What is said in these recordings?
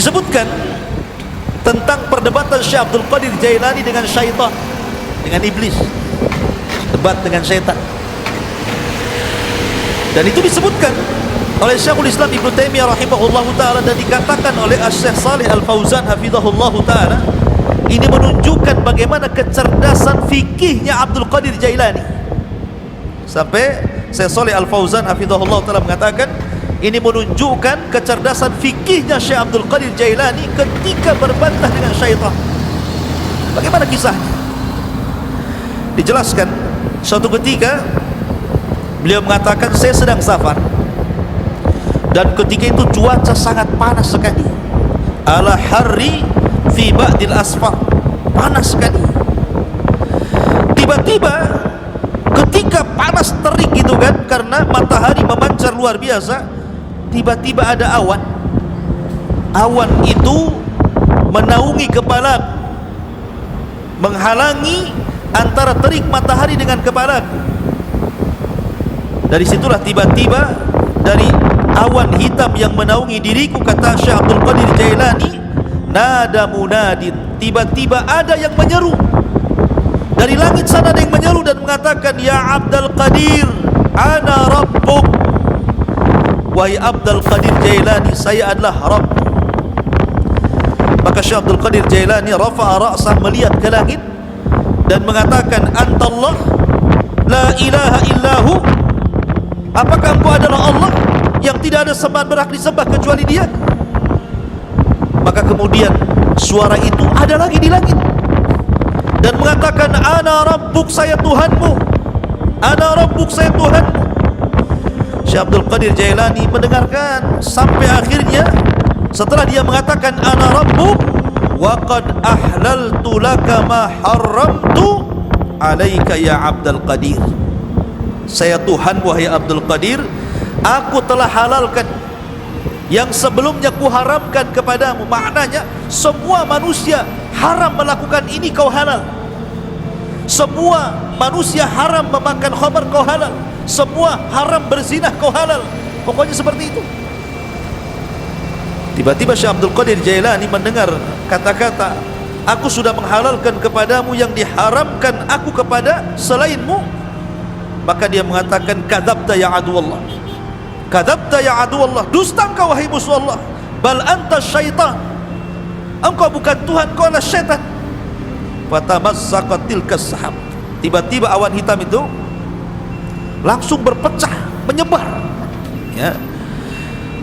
disebutkan tentang perdebatan Syekh Abdul Qadir Jailani dengan syaitan, dengan iblis, debat dengan syaitan. Dan itu disebutkan oleh Syekhul Islam Ibnu Taimiyah rahimahullahu taala dan dikatakan oleh Syekh Shalih Al Fauzan hafizahullahu taala. Ini menunjukkan bagaimana kecerdasan fikihnya Abdul Qadir Jailani. Sampai Syekh Shalih Al Fauzan hafizahullahu taala mengatakan ini menunjukkan kecerdasan fikihnya Syekh Abdul Qadir Jailani ketika berbantah dengan syaitan. Bagaimana kisahnya? Dijelaskan suatu ketika beliau mengatakan saya sedang safar dan ketika itu cuaca sangat panas sekali, ala harri fi ba'dil asfar, panas sekali. Tiba-tiba ketika panas terik gitu kan, karena matahari memancar luar biasa, tiba-tiba ada awan. Awan itu menaungi kepala, menghalangi antara terik matahari dengan kepala. Dari situlah tiba-tiba dari awan hitam yang menaungi diriku, kata Syekh Abdul Qadir Jailani, nada munadin, tiba-tiba ada yang menyeru dari langit sana, ada yang menyeru dan mengatakan, ya Abdul Qadir, ana rabbuk. Wahai Abdul Qadir Jailani, saya adalah Rabb. Maka Syekh Abdul Qadir Jailani rafa'a ra'sah, melihat ke langit dan mengatakan, antallah la ilaha illahu, apakah engkau adalah Allah yang tidak ada sembahan berhak disembah kecuali Dia? Maka kemudian suara itu ada lagi di langit dan mengatakan, ana rabbuk, saya Tuhanmu, ana rabbuk, saya Tuhanmu. Syekh Abdul Qadir Jailani mendengarkan sampai akhirnya, setelah dia mengatakan ana rabbuk wa qad ahlaltu laka ma haramtu alaika ya Abdul Qadir, saya Tuhan wahai Abdul Qadir, aku telah halalkan yang sebelumnya kuharamkan kepadamu. Maknanya semua manusia haram melakukan ini, kau halal. Semua manusia haram memakan khamar, kau halal. Semua haram berzinah, kau halal. Pokoknya seperti itu. Tiba-tiba Syekh Abdul Qadir Jailani mendengar kata-kata, aku sudah menghalalkan kepadamu yang diharamkan aku kepada selainmu. Maka dia mengatakan, kadzabta ya adu Allah, kadzabta ya adu Allah, dusta engkau wahai musuh Allah, bal anta syaitan, engkau bukan Tuhan, engkau adalah syaitan. Fatamazzaqat tilkas sahab, tiba-tiba awan hitam itu langsung berpecah, menyebar, ya.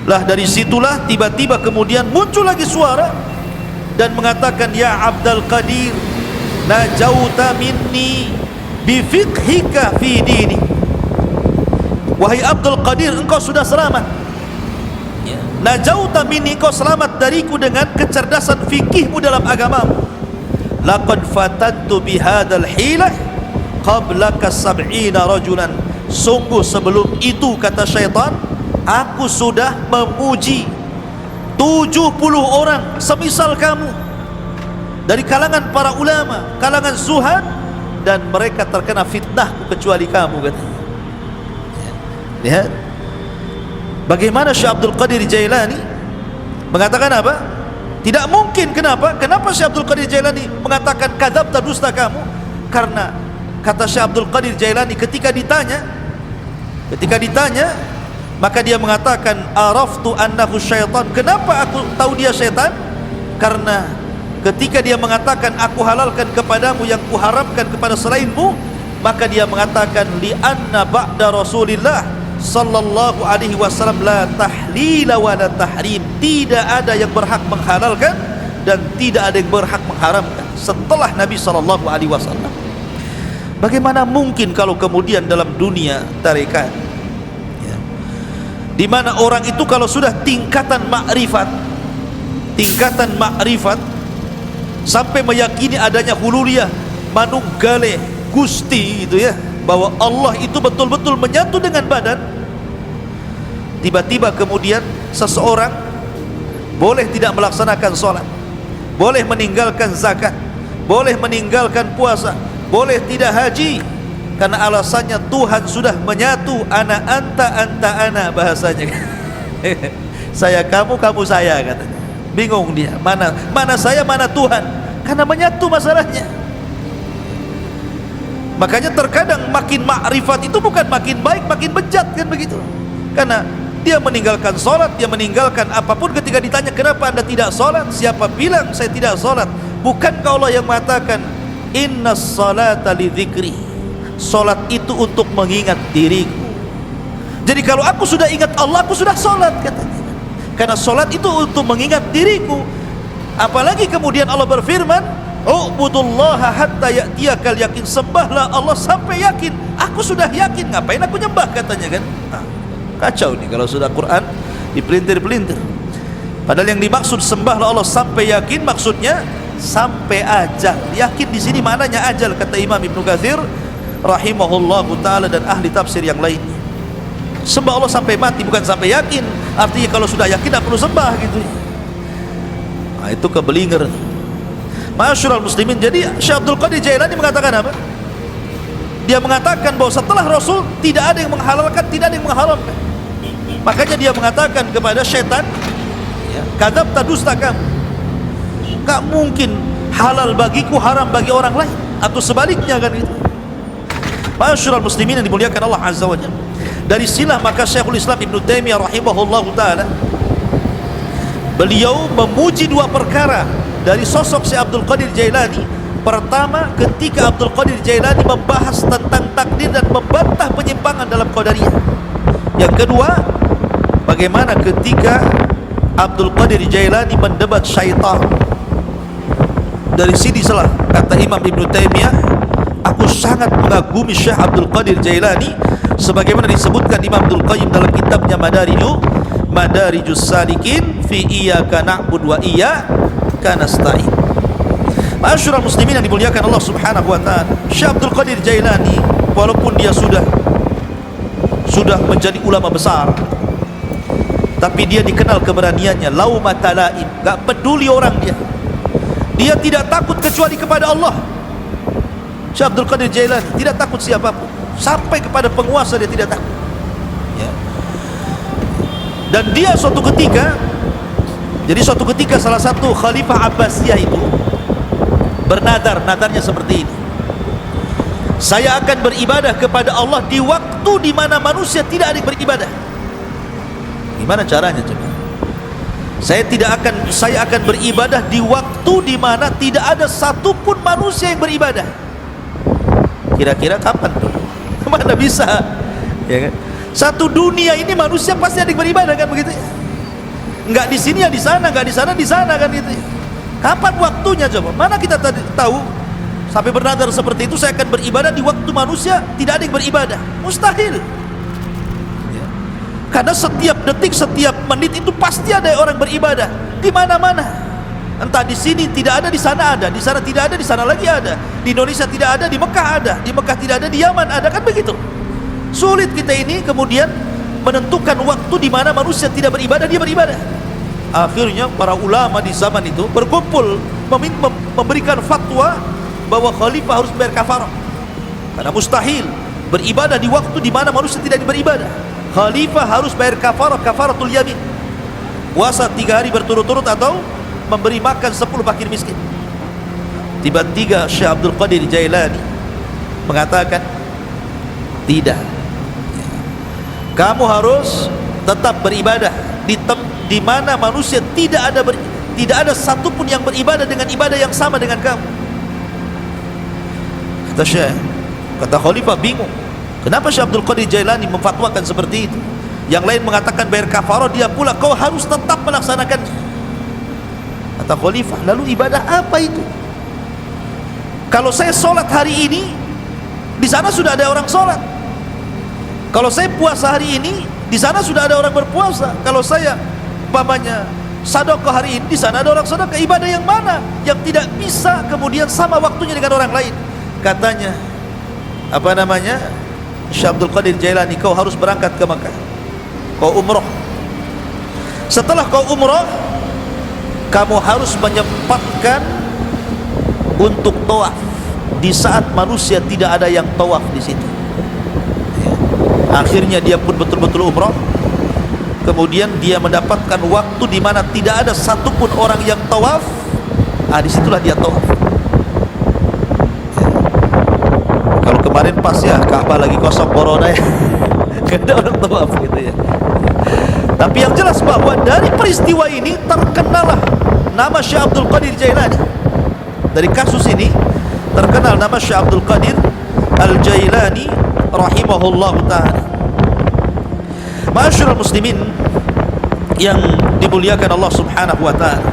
Lah dari situlah tiba-tiba kemudian muncul lagi suara dan mengatakan, ya Abdul Qadir, najauta minni bifiqhika fi dini, wahai Abdul Qadir, engkau sudah selamat, ya. Najauta minni, engkau selamat dariku dengan kecerdasan fikihmu dalam agamamu. Laqad fatantu bihadzal hilah qablaka sab'ina rajulan, sungguh sebelum itu, kata syaitan, aku sudah memuji 70 orang semisal kamu dari kalangan para ulama, kalangan zuhad, dan mereka terkena fitnahku kecuali kamu, katanya. Lihat bagaimana Syekh Abdul Qadir Jailani mengatakan apa? Tidak mungkin. Kenapa? Kenapa Syekh Abdul Qadir Jailani mengatakan kadzabta, dusta kamu? Karena kata Syekh Abdul Qadir Jailani, ketika ditanya, maka dia mengatakan, araftu annahu syaitan. Kenapa aku tahu dia syaitan? Karena ketika dia mengatakan aku halalkan kepadamu yang kuharamkan kepada selainmu, maka dia mengatakan, li anna ba'da Rasulillah sallallahu alaihi wasallam la tahlila wa la tahrim, tidak ada yang berhak menghalalkan dan tidak ada yang berhak mengharamkan setelah Nabi sallallahu alaihi wasallam. Bagaimana mungkin kalau kemudian dalam dunia tarekat, ya, di mana orang itu kalau sudah tingkatan makrifat sampai meyakini adanya hululiyah, manunggale Gusti itu, ya, bahwa Allah itu betul-betul menyatu dengan badan, tiba-tiba kemudian seseorang boleh tidak melaksanakan sholat, boleh meninggalkan zakat, boleh meninggalkan puasa, boleh tidak haji, karena alasannya Tuhan sudah menyatu, ana anta anta ana, bahasanya saya kamu, kamu saya, katanya. Bingung dia, mana saya, mana Tuhan, karena menyatu masalahnya. Makanya terkadang makin makrifat itu bukan makin baik, makin bejat, kan begitu. Karena dia meninggalkan sholat, dia meninggalkan apapun. Ketika ditanya kenapa anda tidak sholat, siapa bilang saya tidak sholat? Bukankah Allah yang mengatakan inna sholata li dzikri, sholat itu untuk mengingat diriku. Jadi kalau aku sudah ingat Allah, aku sudah sholat, katanya. Karena sholat itu untuk mengingat diriku. Apalagi kemudian Allah berfirman, u'budullaha hatta ya'tiyakal yakin, sembahlah Allah sampai yakin. Aku sudah yakin, ngapain aku nyembah, katanya kan. Kacau nih kalau sudah Quran dipelintir-pelintir. Padahal yang dimaksud sembahlah Allah sampai yakin, maksudnya sampai ajal. Yakin di sini maknanya ajal, kata Imam Ibnu Katsir rahimahullahu taala dan ahli tafsir yang lainnya. Sembah Allah sampai mati, bukan sampai yakin. Artinya kalau sudah yakin tak perlu sembah gitu. Nah, itu kebelinger. Masyarul muslimin. Jadi Syekh Abdul Qadir Jailani mengatakan apa? Dia mengatakan bahwa setelah Rasul tidak ada yang menghalalkan, tidak ada yang mengharamkan. Makanya dia mengatakan kepada syaitan, ya, kadzabta, dusta kamu. Gak mungkin halal bagiku, haram bagi orang lain, atau sebaliknya, kan gitu. Masyarul muslimin yang dimuliakan Allah Azza wa Jalla. Dari silah maka Syekhul Islam Ibnu Taimiyah rahimahullahu taala, beliau memuji dua perkara dari sosok Syekh Abdul Qadir Jailani. Pertama, ketika Abdul Qadir Jailani membahas tentang takdir dan membantah penyimpangan dalam qadariyah. Yang kedua, bagaimana ketika Abdul Qadir Jailani mendebat syaitan. Dari sini salah kata Imam Ibnu Taimiyah, aku sangat mengagumi Syekh Abdul Qadir Jailani, sebagaimana disebutkan Imam Abdul Qayyim dalam kitabnya Madarijus Salikin fi iyyaka na'budu wa iyyaka nasta'in. Masyarul muslimin yang dimuliakan Allah Subhanahu wa taala, Syekh Abdul Qadir Jailani walaupun dia sudah menjadi ulama besar, tapi dia dikenal keberaniannya, laumata laim, enggak peduli orang dia. Dia tidak takut kecuali kepada Allah. Syekh Abdul Qadir Jailani tidak takut siapapun, sampai kepada penguasa dia tidak takut, ya. Dan dia suatu ketika salah satu Khalifah Abbasiyah itu bernadar, nadarnya seperti ini: saya akan beribadah kepada Allah di waktu di mana manusia tidak ada yang beribadah. Gimana caranya coba? Saya akan beribadah di waktu di mana tidak ada satupun manusia yang beribadah. Kira-kira kapan tuh? Mana bisa, ya kan? Satu dunia ini manusia pasti ada yang beribadah, kan begitu? Enggak di sini ya di sana, enggak di sana di sana, kan gitu. Kapan waktunya coba? Mana kita tahu sampai bernadar seperti itu, saya akan beribadah di waktu manusia tidak ada yang beribadah. Mustahil. Ya. Karena setiap detik, setiap menit itu pasti ada orang beribadah di mana-mana. Entah di sini tidak ada, di sana ada, di sana tidak ada, di sana lagi ada. Di Indonesia tidak ada, di Mekah ada, di Mekah tidak ada, di Yaman ada, kan begitu. Sulit kita ini kemudian menentukan waktu di mana manusia tidak beribadah, dia beribadah. Akhirnya para ulama di zaman itu berkumpul memberikan fatwa bahwa khalifah harus bayar kafarah, karena mustahil beribadah di waktu di mana manusia tidak beribadah. Khalifah harus bayar kafarah, kafaratul yamin, puasa 3 hari berturut-turut atau memberi makan 10 fakir miskin. Tiba-tiba Syekh Abdul Qadir Jailani mengatakan, tidak, kamu harus tetap beribadah di mana manusia tidak ada satupun yang beribadah dengan ibadah yang sama dengan kamu. Kata Syekh, kata Khalifah bingung, kenapa Syekh Abdul Qadir Jailani memfatwakan seperti itu? Yang lain mengatakan bayar kafarah, dia pula kau harus tetap melaksanakannya. Kata Khalifah, lalu ibadah apa itu? Kalau saya sholat hari ini, di sana sudah ada orang sholat. Kalau saya puasa hari ini, di sana sudah ada orang berpuasa. Kalau saya umpamanya sedekah hari ini, di sana ada orang sedekah. Ibadah yang mana yang tidak bisa kemudian sama waktunya dengan orang lain? Katanya Syekh Abdul Qadir Jailani, kau harus berangkat ke Makkah, kau umroh. Setelah kau umroh, kamu harus menyempatkan untuk tawaf di saat manusia tidak ada yang tawaf di situ. Akhirnya dia pun betul-betul umroh. kemudian dia mendapatkan waktu di mana tidak ada satupun orang yang tawaf, disitulah dia tawaf. Kalau kemarin pas ya Ka'bah lagi kosong corona ya, gak ada orang tawaf gitu ya. Tapi yang jelas bahwa dari peristiwa ini terkenalah nama Syekh Abdul Qadir Jailani. Dari kasus ini terkenal nama Syekh Abdul Qadir Al-Jailani rahimahullah ta'ala. Ma'asyiral muslimin yang dimuliakan Allah subhanahu wa ta'ala,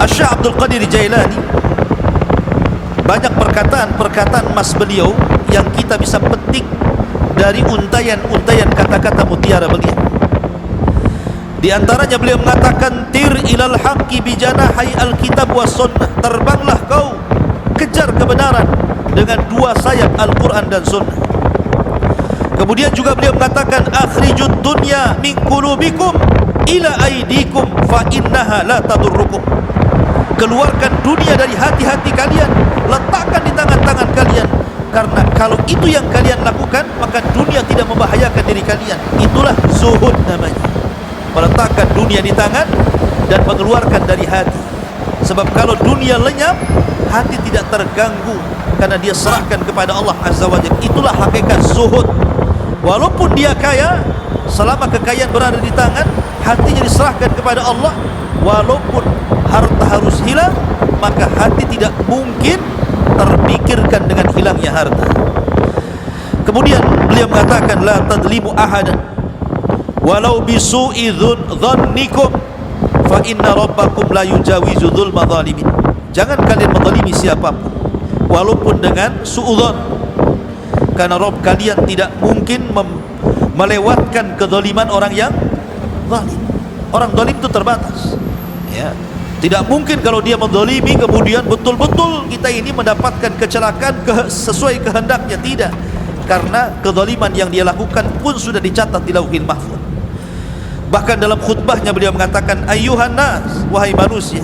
Syekh Abdul Qadir Jailani banyak perkataan-perkataan emas beliau yang kita bisa petik dari untayan-untayan kata-kata mutiara beliau. Di antaranya beliau mengatakan, tir ilal haqqi bijanahai alkitab was sunnah, terbanglah kau kejar kebenaran dengan dua sayap Al-Quran dan Sunnah. Kemudian juga beliau mengatakan, akhrijud dunya min qulubikum ila aidikum fa innaha la tadurrukum. Keluarkan dunia dari hati-hati kalian, letakkan di tangan-tangan kalian, karena kalau itu yang kalian lakukan maka dunia tidak membahayakan diri kalian. Itulah zuhud namanya, meletakkan dunia di tangan dan mengeluarkan dari hati. Sebab kalau dunia lenyap, hati tidak terganggu karena dia serahkan kepada Allah Azza wa Jalla. Itulah hakikat zuhud. Walaupun dia kaya, selama kekayaan berada di tangan, hatinya diserahkan kepada Allah. Walaupun harta harus hilang, maka hati tidak mungkin terpikirkan dengan hilangnya harta. Kemudian beliau mengatakan, la tadlimu ahadan walau bisu'i dhannikum fa inna rabbakum la yujawizu dzulma zalimin. Jangan kalian menzalimi siapapun walaupun dengan suudzon, karena Rabb kalian tidak mungkin melewatkan kezaliman orang yang zalim. Orang zalim itu terbatas ya. Tidak mungkin kalau dia menzalimi kemudian betul-betul kita ini mendapatkan kecelakaan sesuai kehendaknya. Tidak, karena kezaliman yang dia lakukan pun sudah dicatat di Lauhil Mahfuz. Bahkan dalam khutbahnya beliau mengatakan, ayyuhan nas, wahai manusia,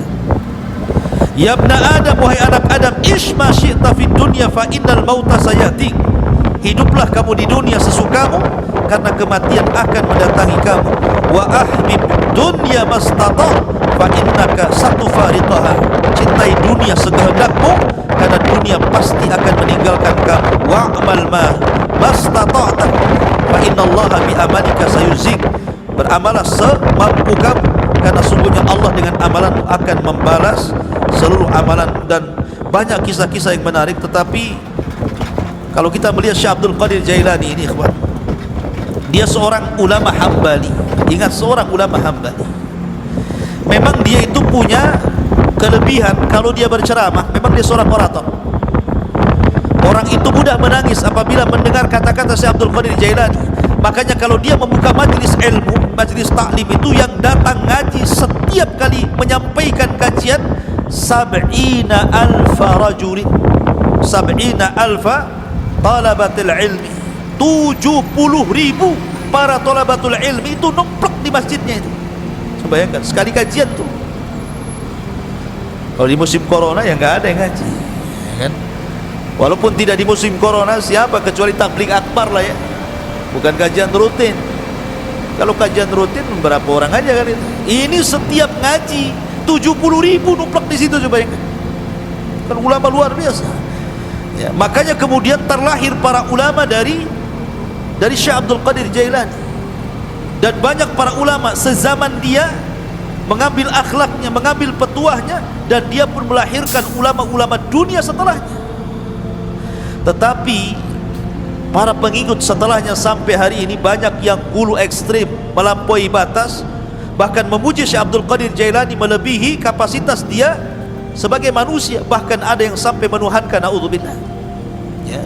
ya ibna Adam, wahai anak Adam, ish ma syi'ta fid dunya fa innal mauta sayati. Hiduplah kamu di dunia sesukamu, karena kematian akan mendatangi kamu. Wa ahbib dunya mastata fa innaka satufariqaha. Cintai dunia sekehendakmu, karena dunia pasti akan meninggalkan kamu. Wa'mal ma mastata'ta fa innallaha bi amalika sayuzik. Beramalah semampu kamu, karena sungguhnya Allah dengan amalanmu akan membalas seluruh amalan. Dan banyak kisah-kisah yang menarik. Tetapi kalau kita melihat Syekh Abdul Qadir Jailani ini, ikhwan, dia seorang ulama Hambali. Ingat, seorang ulama Hambali. Memang dia itu punya kelebihan, kalau dia berceramah, memang dia seorang orator. Orang itu mudah menangis apabila mendengar kata-kata Syekh Abdul Qadir Jailani. Makanya kalau dia membuka majelis ilmu, majelis taklim itu, yang datang ngaji setiap kali menyampaikan kajian 70.000 rajulin, 70.000 talabatul ilmi, 70.000 para talabatul ilmi itu nemplek di masjidnya itu. Bayangkan sekali kajian tuh. Kalau di musim corona ya nggak ada yang ngaji, ya kan? Walaupun tidak di musim corona, siapa kecuali tabligh akbar lah ya, bukan kajian rutin. Kalau kajian rutin berapa orang aja kan itu. Ini setiap ngaji 70.000 numplak di situ, coba bayangkan. Kan ulama luar biasa. Ya, makanya kemudian terlahir para ulama dari Syekh Abdul Qadir Jailani. Dan banyak para ulama sezaman dia mengambil akhlaknya, mengambil petuahnya, dan dia pun melahirkan ulama-ulama dunia setelahnya. Tetapi para pengikut setelahnya sampai hari ini banyak yang gulu ekstrim, melampaui batas, bahkan memuji Syekh Abdul Qadir Jailani melebihi kapasitas dia sebagai manusia. Bahkan ada yang sampai menuhankan, naudzubillah ya,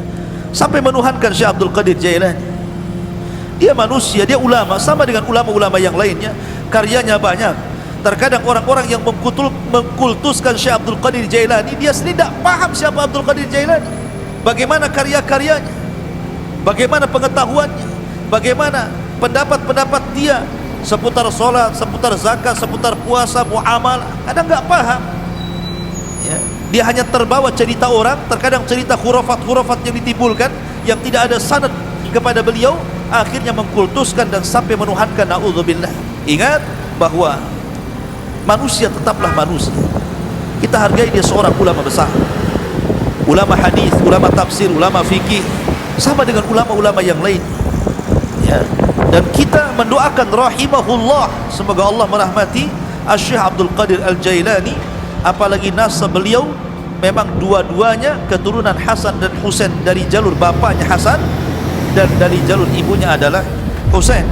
sampai menuhankan Syekh Abdul Qadir Jailani. Dia manusia, dia ulama, sama dengan ulama-ulama yang lainnya, karyanya banyak. Terkadang orang-orang yang mengkultuskan Syekh Abdul Qadir Jailani, dia sendiri tidak paham siapa Abdul Qadir Jailani, bagaimana karya-karyanya, bagaimana pengetahuannya, bagaimana pendapat-pendapat dia seputar sholat, seputar zakat, seputar puasa, muamalah. Kadang nggak paham ya. Dia hanya terbawa cerita orang, terkadang cerita khurafat-khurafat yang ditimbulkan, yang tidak ada sanad kepada beliau, akhirnya mengkultuskan dan sampai menuhankan, naudzubillah. Ingat bahwa manusia tetaplah manusia. Kita hargai dia seorang ulama besar, ulama hadis, ulama tafsir, ulama fikih, sama dengan ulama-ulama yang lain, ya. Dan kita mendoakan rahimahullah, semoga Allah merahmati Syekh Abdul Qadir Al-Jailani. Apalagi nasab beliau memang dua-duanya keturunan Hasan dan Husain, dari jalur bapaknya Hasan dan dari jalur ibunya adalah Husain.